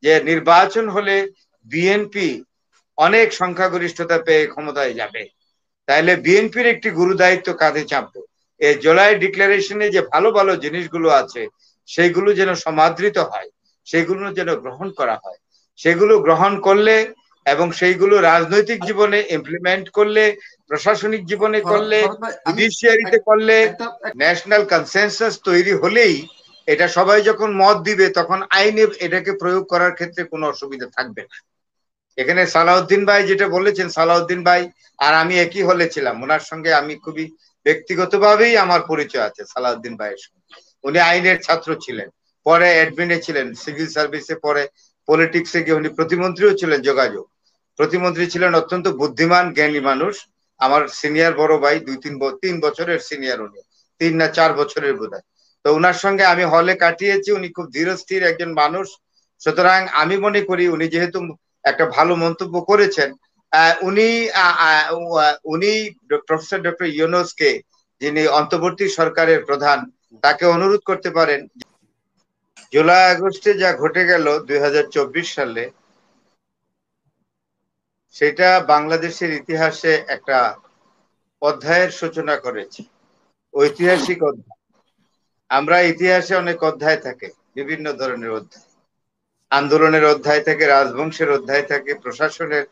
যে নির্বাচন হলে বিএনপি অনেক সংখ্যাগরিষ্ঠতা পেয়ে ক্ষমতায় যাবে, তাইলে বিএনপির একটি গুরু দায়িত্ব কাঁধে চাপবে। এই জুলাই ডিক্লারেশনে যে ভালো ভালো জিনিসগুলো আছে সেগুলো যেন সমাদৃত হয়, সেগুলো যেন গ্রহণ করা হয়। সেগুলো গ্রহণ করলে এবং সেইগুলো রাজনৈতিক জীবনে ইমপ্লিমেন্ট করলে, প্রশাসনিক জীবনে করলে, জুডিশিয়ারিতে করলে, ন্যাশনাল কনসেনসাস তৈরি হলেই এটা সবাই যখন মত দিবে তখন আইনে এটাকে প্রয়োগ করার ক্ষেত্রে কোনো অসুবিধা থাকবে না। এখানে সালাউদ্দিন ভাই যেটা বলেছেন, সালাউদ্দিন ভাই আর আমি একই হলে ছিলাম, ওনার সঙ্গে আমি খুবই ব্যক্তিগতভাবেই আমার পরিচয় আছে সালাউদ্দিন ভাইয়ের সঙ্গে। উনি আইনের ছাত্র ছিলেন, পরে অ্যাডমিনে ছিলেন, সিভিল সার্ভিসে, পরে পলিটিক্সে গিয়ে উনি প্রতিমন্ত্রীও ছিলেন, যোগাযোগ প্রতিমন্ত্রী ছিলেন। অত্যন্ত বুদ্ধিমান জ্ঞানী মানুষ, আমার সিনিয়র বড় ভাই, 3 বছরের সিনিয়র উনি, 3 না 4 বছরের বোধহয়। তো উনার সঙ্গে আমি হলে কাটিয়েছি, উনি খুব ধীরস্থির একজন মানুষ। সুতরাং আমি মনে করি উনি যেহেতু একটা ভালো মন্তব্য করেছেন, উনি উনি প্রফেসর ডক্টর ইউনূসকে, যিনি অন্তর্বর্তী সরকারের প্রধান, তাকে অনুরোধ করতে পারেন জুলাই আগস্টে যা ঘটে গেল 2024 সালে, সেটা বাংলাদেশের ইতিহাসে একটা অধ্যায়ের সূচনা করেছে, ঐতিহাসিক অধ্যায়। আমরা ইতিহাসে অনেক অধ্যায় থাকে, বিভিন্ন ধরনের অধ্যায়, আন্দোলনের অধ্যায় থাকে, রাজবংশের অধ্যায় থাকে, প্রশাসনের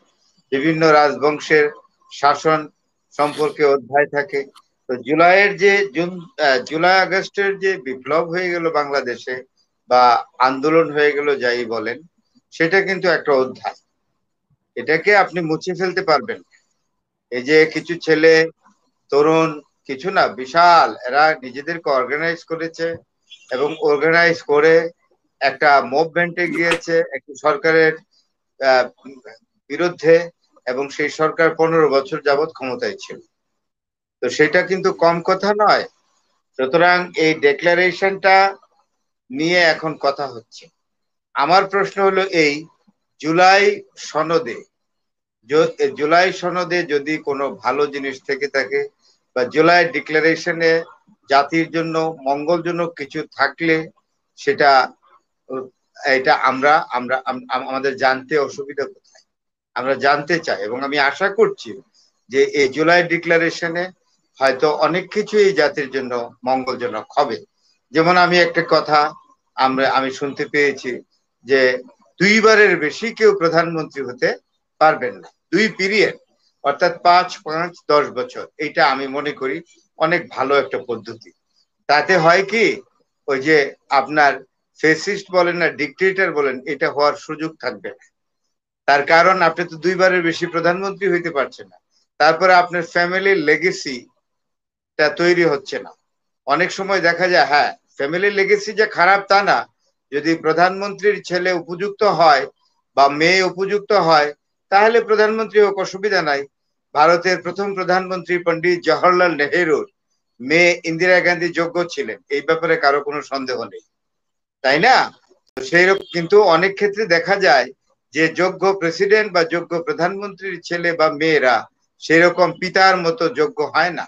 বিভিন্ন রাজবংশের শাসন সম্পর্কে অধ্যায় থাকে। তো জুলাই আগস্টের যে বিপ্লব হয়ে গেল বাংলাদেশে, বা আন্দোলন হয়ে গেল যাই বলেন, সেটা কিন্তু একটা অধ্যায়। এটাকে আপনি মুছে ফেলতে পারবেন। এই যে কিছু ছেলে, তরুণ, কিছু না, বিশাল, এরা নিজেদেরকে অর্গানাইজ করেছে এবং অর্গানাইজ করে একটা মুভমেন্টে গিয়েছে একটি সরকারের বিরুদ্ধে, এবং সেই সরকার 15 বছর যাবৎ ক্ষমতায় ছিল। তো সেটা কিন্তু কম কথা নয়। সুতরাং এই ডেক্লারেশনটা নিয়ে এখন কথা হচ্ছে। আমার প্রশ্ন হলো এই, জুলাই সনদে জুলাই সনদে যদি কোনো ভালো জিনিস থেকে থাকে, বা জুলাই ডিক্লারেশনে জাতির জন্য মঙ্গলজনক কিছু থাকলে, সেটা এটা আমরা আমরা আমাদের জানতে অসুবিধা কোথায়, আমরা জানতে চাই। এবং আমি আশা করছি যে এই জুলাই ডিক্লারেশনে হয়তো অনেক কিছু এই জাতির জন্য মঙ্গলজনক হবে। যেমন আমি একটা কথা আমি শুনতে পেয়েছি যে 2বারের বেশি কেউ প্রধানমন্ত্রী হতে পারবেন না, 2 পিরিয়ড, অর্থাৎ 5, 5, 10 বছর। এটা আমি মনে করি অনেক ভালো একটা পদ্ধতি। তাতে হয় কি, ওই যে আপনার ফেসিস্ট বলেন না ডিকটেটর বলেন, এটা হওয়ার সুযোগ থাকবে না। তার কারণ আপনি তো 2বারের বেশি প্রধানমন্ত্রী হইতে পারছেন না, তারপরে আপনার ফ্যামিলির লেগেসিটা তৈরি হচ্ছে না। অনেক সময় দেখা যায়, হ্যাঁ, ফ্যামিলির লেগেসি যে খারাপ তা না, যদি প্রধানমন্ত্রীর ছেলে উপযুক্ত হয় বা মেয়ে উপযুক্ত হয় তাহলে প্রধানমন্ত্রী হোক, অসুবিধা নাই। ভারতের প্রথম প্রধানমন্ত্রী পণ্ডিত জওহরলাল নেহেরুর মেয়ে ইন্দিরা গান্ধী যোগ্য ছিলেন, এই ব্যাপারে কারো কোনো সন্দেহ নেই, তাই না? সেই রকম কিন্তু অনেক ক্ষেত্রে দেখা যায় যে যোগ্য প্রেসিডেন্ট বা যোগ্য প্রধানমন্ত্রীর ছেলে বা মেয়েরা সেরকম পিতার মতো যোগ্য হয় না,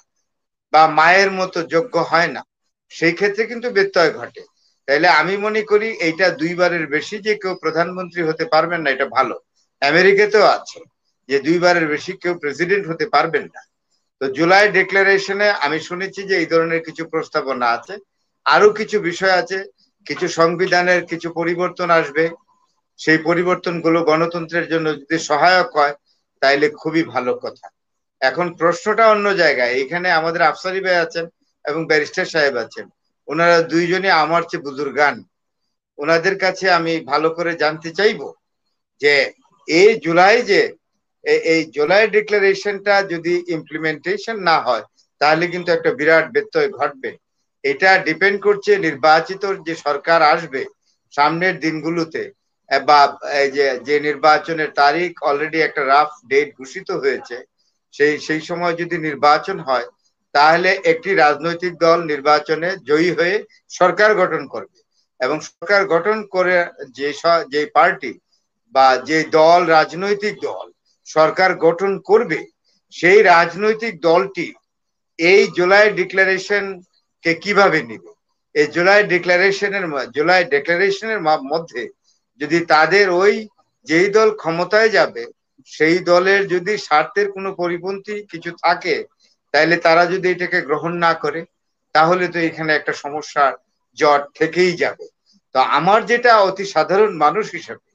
বা মায়ের মতো যোগ্য হয় না। সেই ক্ষেত্রে কিন্তু ব্যত্যয় ঘটে। তাইলে আমি মনে করি এইটা 2বারের বেশি যে কেউ প্রধানমন্ত্রী হতে পারবেন না, এটা ভালো। আমেরিকাতেও আছে যে 2বারের বেশি কেউ প্রেসিডেন্ট হতে পারবেন না। তো জুলাই ডিক্লারেশনে আমি শুনেছি যে এই ধরনের কিছু প্রস্তাবনা আছে, আরো কিছু বিষয় আছে, কিছু সংবিধানের কিছু পরিবর্তন আসবে। সেই পরিবর্তনগুলো গণতন্ত্রের জন্য যদি সহায়ক হয় তাইলে খুবই ভালো কথা। এখন প্রশ্নটা অন্য জায়গায়। এখানে আমাদের আফসারি ভাই আছেন এবং ব্যারিস্টার সাহেব আছেন, ওনারা দুইজনই আমার চেয়ে বুজুর্গান। ওনাদের কাছে আমি ভালো করে জানতে চাইবো যে এই জুলাই ডিক্লারেশনটা যদি ইমপ্লিমেন্টেশন না হয় তাহলে কিন্তু একটা বিরাট ব্যত্যয় ঘটবে। এটা ডিপেন্ড করছে নির্বাচিত যে সরকার আসবে সামনের দিনগুলোতে, বা এই যে নির্বাচনের তারিখ অলরেডি একটা রাফ ডেট ঘোষিত হয়েছে, সেই সময় যদি নির্বাচন হয় তাহলে একটি রাজনৈতিক দল নির্বাচনে জয়ী হয়ে সরকার গঠন করবে, এবং সরকার গঠন করে যে পার্টি বা যে দল, রাজনৈতিক দল সরকার গঠন করবে, সেই রাজনৈতিক দলটি এই জুলাই ডিক্লারেশন কে কিভাবে নিবে। এই জুলাই ডিক্লারেশনের মধ্যে যদি তাদের ওই যেই দল ক্ষমতায় যাবে সেই দলের যদি স্বার্থের কোনো পরিপন্থী কিছু থাকে, তাহলে তারা যদি এটাকে গ্রহণ না করে, তাহলে তো এখানে একটা সমস্যার জট থেকেই যাবে। তো আমার যেটা অতি সাধারণ মানুষ হিসেবে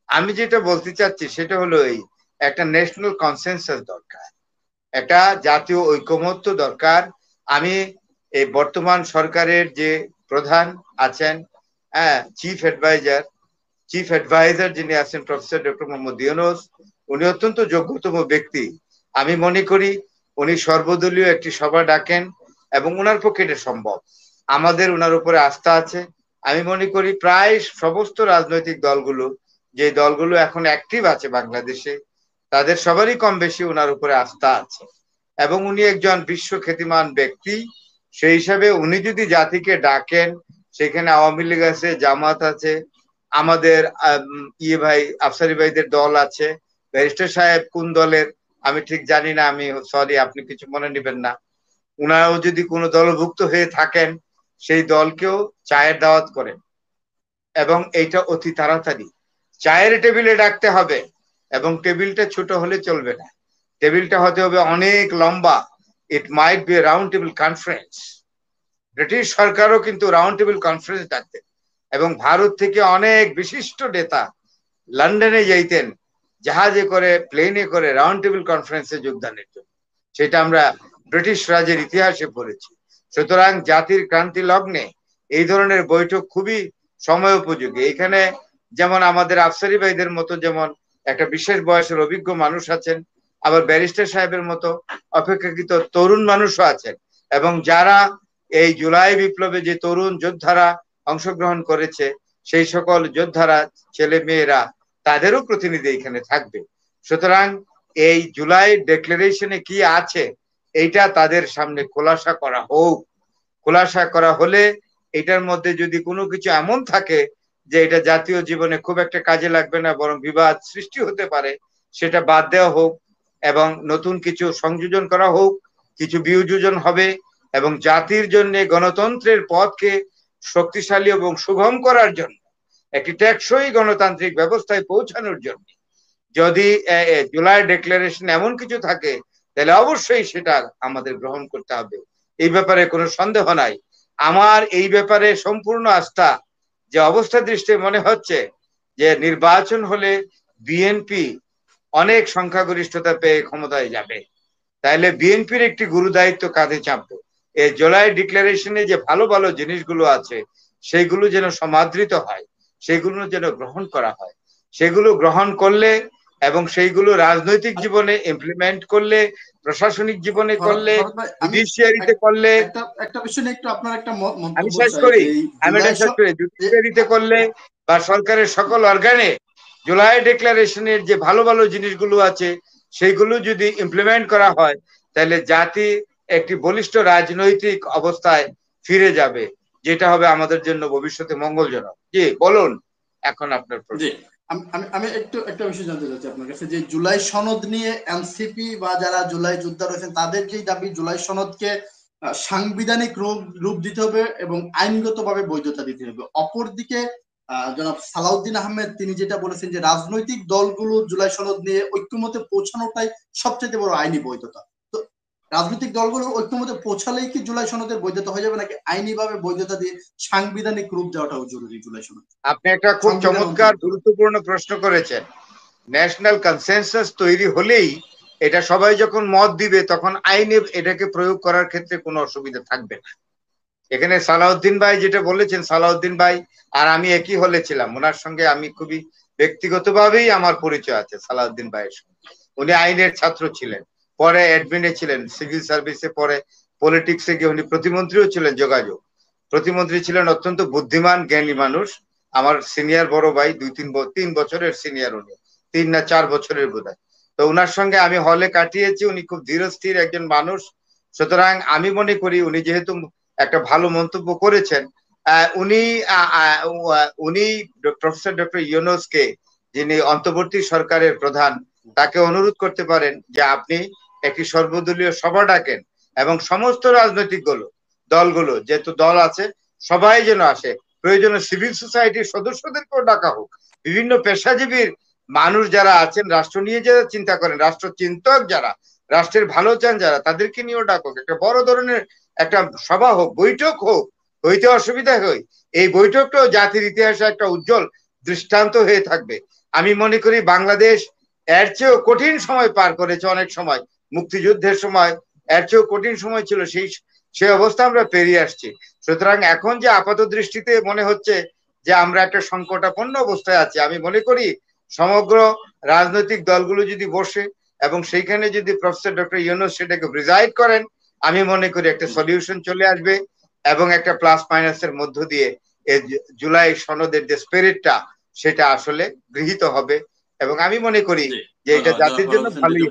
আমি যেটা বলতে চাচ্ছি সেটা হলো এই, একটা ন্যাশনাল কনসেনসাস দরকার, একটা জাতীয় ঐকমত্য দরকার। আমি এই বর্তমান সরকারের যে প্রধান আছেন, হ্যাঁ, চিফ অ্যাডভাইজার যিনি আছেন প্রফেসর ডক্টর মোহাম্মদ ইউনূস, উনি অত্যন্ত যোগ্যতম ব্যক্তি। আমি মনে করি উনি সর্বদলীয় একটি সভা ডাকেন এবং ওনার পক্ষে এটা সম্ভব। আমাদের ওনার উপরে আস্থা আছে। আমি মনে করি প্রায় সমস্ত রাজনৈতিক দলগুলো, যে দলগুলো এখন অ্যাক্টিভ আছে বাংলাদেশে, তাদের সবারই কম বেশি ওনার উপরে আস্থা আছে এবং উনি একজন বিশ্ব খ্যাতিমান ব্যক্তি। সেই হিসাবে উনি যদি জাতিকে ডাকেন, সেখানে আওয়ামী লীগ আছে, জামাত আছে, আমাদের ভাই আফসারি ভাইদের দল আছে, ব্যারিস্টার সাহেব কোন দলের আমি ঠিক জানি না, আমি সরি, আপনি কিছু মনে নেবেন না। উনারাও যদি কোনো দলভুক্ত হয়ে থাকেন, সেই দলকেও চায়ের দাওয়াত করেন এবং এইটা অতি তাড়াতাড়ি চায়ের টেবিলে ডাকতে হবে। এবং টেবিলটা ছোট হলে চলবে না, টেবিলটা হতে হবে অনেক লম্বা। It might be round table conference. British সরকারও কিন্তু রাউন্ড টেবিল কনফারেন্স ডাকতেন এবং ভারত থেকে অনেক বিশিষ্ট নেতা লন্ডনে যাইতেন জাহাজে করে, প্লেনে করে রাউন্ড টেবিল কনফারেন্সে যোগদানের জন্য। সেটা আমরা ব্রিটিশ রাজের ইতিহাসে পড়েছি। সুতরাং জাতির ক্রান্তি লগ্নে এই ধরনের বৈঠক খুবই সময় উপযোগী। এখানে যেমন আমাদের আফসারি ভাইদের মতো যেমন একটা বিশেষ বয়সের অভিজ্ঞ মানুষ আছেন, আবার ব্যারিস্টার সাহেবের মতো অপেক্ষাকৃত তরুণ মানুষও আছেন, এবং যারা এই জুলাই বিপ্লবে যে তরুণ যোদ্ধারা অংশগ্রহণ করেছে, সেই সকল যোদ্ধারা ছেলে মেয়েরা, তাদেরও প্রতিনিধি এখানে থাকবে। সুতরাং এই জুলাই ডিক্লারেশনে কি আছে এইটা তাদের সামনে খোলাসা করা হোক। খোলাসা করা হলে এটার মধ্যে যদি কোনো কিছু এমন থাকে যে এটা জাতীয় জীবনে খুব একটা কাজে লাগবে না, বরং বিবাদ সৃষ্টি হতে পারে, সেটা বাদ দেওয়া হোক এবং নতুন কিছু সংযোজন করা হোক, কিছু বিয়োজন হবে এবং জাতির জন্য গণতন্ত্রের পথকে শক্তিশালী এবং সুগম করার জন্য, একটি টেকসই গণতান্ত্রিক ব্যবস্থায় পৌঁছানোর জন্য যদি জুলাই ডিক্লারেশন এমন কিছু থাকে, তাহলে অবশ্যই সেটা আমাদের গ্রহণ করতে হবে। এই ব্যাপারে কোনো সন্দেহ নাই। আমার এই ব্যাপারে সম্পূর্ণ আস্থা। যে অবস্থা দৃষ্টি মনে হচ্ছে যে নির্বাচন হলে বিএনপি অনেক সংখ্যাগরিষ্ঠতা পেয়ে ক্ষমতায় যাবে, তাইলে বিএনপির একটি গুরু দায়িত্ব কাঁধে চাপবে। এই জুলাই ডিক্লারেশনে যে ভালো ভালো জিনিসগুলো আছে সেগুলো যেন সমাদৃত হয়, সেগুলো যেন গ্রহণ করা হয়। সেগুলো গ্রহণ করলে এবং সেইগুলো রাজনৈতিক জীবনে ইমপ্লিমেন্ট করলে, প্রশাসনিক জীবনে করলে, জুডিশিয়ারিতে করলে, একটা বিষয় নিয়ে একটু আপনার একটা আমি মন্তব্য শেষ চাই করি, যে আমি এটা শেষ করি, জুডিশিয়ারিতে করলে বা সরকারের সকল অর্গানে জুলাই ডিক্লারেশনের যে ভালো ভালো জিনিসগুলো আছে সেইগুলো যদি ইমপ্লিমেন্ট করা হয়, তাহলে জাতি একটি বলিষ্ঠ রাজনৈতিক অবস্থায় ফিরে যাবে, যেটা হবে আমাদের জন্য ভবিষ্যতে মঙ্গলজনক। জি বলুন, এখন আপনার প্রশ্ন। জি, আমি একটু একটা বিষয় জানতে চাচ্ছি আপনার কাছে, যে জুলাই সনদ নিয়ে এনসিপি বা যারা জুলাই যোদ্ধা রয়েছেন তাদের যে দাবি জুলাই সনদকে সাংবিধানিক রূপ দিতে হবে এবং আইনগতভাবে বৈধতা দিতে হবে। অপরদিকে জনাব সালাউদ্দিন আহমেদ তিনি যেটা বলেছেন যে রাজনৈতিক দলগুলো জুলাই সনদ নিয়ে ঐক্যমতে পৌঁছানোটাই সবচেয়ে বড় আইনি বৈধতা। তো রাজনৈতিক দলগুলো ঐক্যমতে পৌঁছালেই কি জুলাই সনদের বৈধতা হয়ে যাবে, নাকি আইনিভাবে বৈধতা দিয়ে সাংবিধানিক রূপ দেওয়াটাও জরুরি জুলাই সনদ? আপনি একটা খুব চমৎকার গুরুত্বপূর্ণ প্রশ্ন করেছেন। ন্যাশনাল কনসেনসাস তৈরি হলেই এটা সবাই যখন মত দিবে তখন আইনে এটাকে প্রয়োগ করার ক্ষেত্রে কোনো অসুবিধা থাকবে না। এখানে সালাউদ্দিন ভাই যেটা বলেছেন, সালাউদ্দিন ভাই আর আমি একই হলে ছিলাম, ওনার সঙ্গে আমি খুবই ব্যক্তিগতভাবেই আমার পরিচয় আছে সালাউদ্দিন ভাইয়ের সঙ্গে। উনি আইনের ছাত্র ছিলেন, পরে অ্যাডমিনে ছিলেন, সিভিল সার্ভিসে, পরে পলিটিক্সে গিয়ে উনি প্রতিমন্ত্রীও ছিলেন, যোগাযোগ প্রতিমন্ত্রী ছিলেন। অত্যন্ত বুদ্ধিমান জ্ঞানী মানুষ, আমার সিনিয়র বড় ভাই, 3 বছরের সিনিয়র, উনি 3 না 4 বছরের বোধহয়। তো উনার সঙ্গে আমি হলে কাটিয়েছি, উনি খুব ধীরস্থির একজন মানুষ। সুতরাং আমি মনে করি উনি যেহেতু একটা ভালো মন্তব্য করেছেন, উনি উনি প্রফেসর ডক্টর ইউনূসকে, যিনি অন্তর্বর্তী সরকারের প্রধান, তাকে অনুরোধ করতে পারেন যে আপনি একটি সর্বদলীয় সভা ডাকেন এবং সমস্ত রাজনৈতিক দলগুলো, যেহেতু দল আছে, সবাই যেন আসে, প্রয়োজনে সিভিল সোসাইটির সদস্যদেরকেও ডাকা হোক, বিভিন্ন পেশাজীবীর মানুষ যারা আছেন, রাষ্ট্র নিয়ে যারা চিন্তা করেন, রাষ্ট্র চিন্তক যারা, রাষ্ট্রের ভালো চান যারা, তাদেরকে নিয়েও ডাকুক, একটা বড় ধরনের একটা সভা হোক, বৈঠক হোক, হইতে অসুবিধা হয়। এই বৈঠকটাও জাতির ইতিহাসে একটা উজ্জ্বল দৃষ্টান্ত হয়ে থাকবে। আমি মনে করি বাংলাদেশ এর চেয়েও কঠিন সময় পার করেছে অনেক সময়, মুক্তিযুদ্ধের সময় এর চেয়েও কঠিন সময় ছিল, সেই অবস্থা আমরা পেরিয়ে আসছি। সুতরাং এখন যে আপাত দৃষ্টিতে মনে হচ্ছে যে আমরা একটা সংকটাপন্ন অবস্থায় আছি, আমি মনে করি সমগ্র রাজনৈতিক দলগুলো যদি বসে এবং সেইখানে যদি প্রফেসর ডক্টর ইউনূস সেটাকে প্রিজাইড করেন, আমি মনে করি একটা সলিউশন চলে আসবে এবং একটা প্লাস মাইনাসের মধ্য দিয়ে এই জুলাই সনদের যে স্পিরিটটা সেটা আসলে গৃহীত হবে। এবং আমি মনে করি যে এটা জাতির জন্য ভালোই।